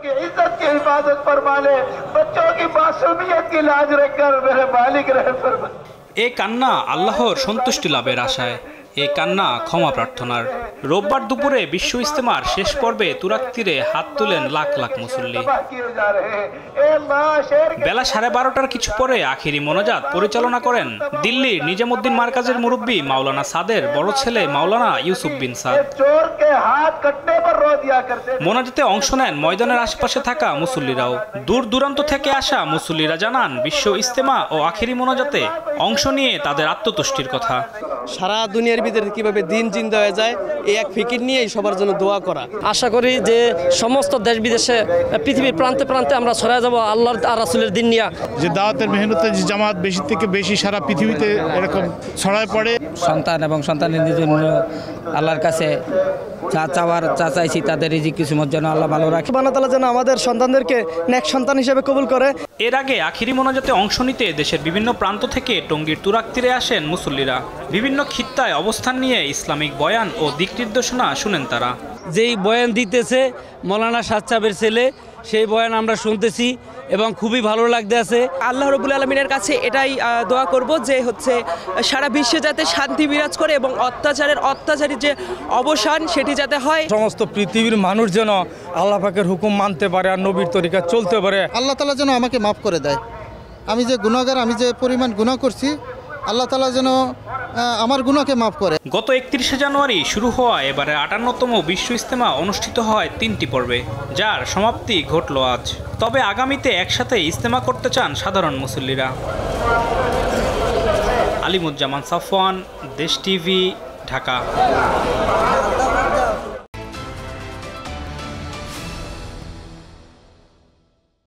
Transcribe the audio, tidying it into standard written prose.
की इज्जत की हिफाजत फरमा ले, बच्चों की मासूमियत की लाज रखकर मेरे मालिक रहम फरमा। এ কান্না আল্লাহর সন্তুষ্টি লাভের আশায়, এ কান্না ক্ষমা প্রার্থনার। রোববার দুপুরে বিশ্ব ইজতেমার শেষ পর্বে তুরাগ তীরে হাত তুলেন লাখ লাখ মুসল্লি। বেলা 12:30টার কিছু পরে আখিরি মোনাজাত পরিচালনা করেন দিল্লির নিজামুদ্দিন মার্কাজের মুরব্বী মাওলানা সাদের বড় ছেলে মাওলানা ইউসুফ বিন সাদ। মোনাজাতে অংশ নেন ময়দানের আশেপাশে থাকা মুসল্লিরাও। দূর দূরান্ত থেকে আসা মুসল্লিরা জানান বিশ্ব ইজতেমা ও আখিরি মোনাজাতে অংশ নিয়ে তাদের আত্মতুষ্টির কথা। সারা দুনিয়ার ভিতরে কিভাবে দিন জিন্দা হয়ে যায় এই এক ফিকির নিয়েই সবার জন্য দোয়া করা। আশা করি যে সমস্ত দেশ বিদেশে পৃথিবীর প্রান্তে প্রান্তে আমরা ছড়ায় যাব আল্লাহর আর রাসূলের দিন নিয়ে। যে দাওয়াতের মেহনতের যে জামাত বেশি থেকে বেশি সারা পৃথিবীতে এরকম ছড়ায় পড়ে। সন্তান এবং সন্তানের জন্য আল্লাহর কাছে যা চাওয়ার চা চাইছি তাদের রিজিক কিসমত যেন আল্লাহ ভালো রাখে। সুবহানাহু ওয়া তাআলা যেন আমাদের সন্তানদেরকে নেক সন্তান হিসেবে কবুল করে। এর আগে আখিরি মোনাজাতে অংশ নিতে দেশের বিভিন্ন প্রান্ত থেকে টঙ্গীর তুরাগ তীরে আসেন মুসল্লিরা। বিভিন্ন খিত্তায় অবস্থান নিয়ে ইসলামিক বয়ান ও দিক নির্দেশনা শুনেন তারা। যেই বয়ান দিতেছে মৌলানা সাদ সাহেবের ছেলে, সেই বয়ান আমরা শুনতেছি এবং খুবই ভালো লাগতেছে। আল্লাহ রাব্বুল আলামিনের কাছে এটাই দোয়া করব যে সারা বিশ্বে যাতে শান্তি বিরাজ করে এবং অত্যাচারের যে অবসান সেটি যাতে হয়। সমস্ত পৃথিবীর মানুষ যেন আল্লাহ পাকের হুকুম মানতে পারে আর নবীর তরিকা চলতে পারে। আল্লাহ তাআলা যেন আমাকে মাফ করে দেয়। আমি যে গুনাহগার, আমি যে পরিমাণ গুনাহ করছি, আল্লাহ তাআলা যেন আমার গুনাহকে মাফ করে। গত 31শে জানুয়ারি শুরু হওয়া এবারে 58তম বিশ্ব ইজতেমা অনুষ্ঠিত হয় 3টি পর্বে, যার সমাপ্তি ঘটল আজ। তবে আগামীতে একসাথে ইজতেমা করতে চান সাধারণ মুসল্লিরা। আলিমুজ্জামান সাফওয়ান, দেশ টিভি, ঢাকা।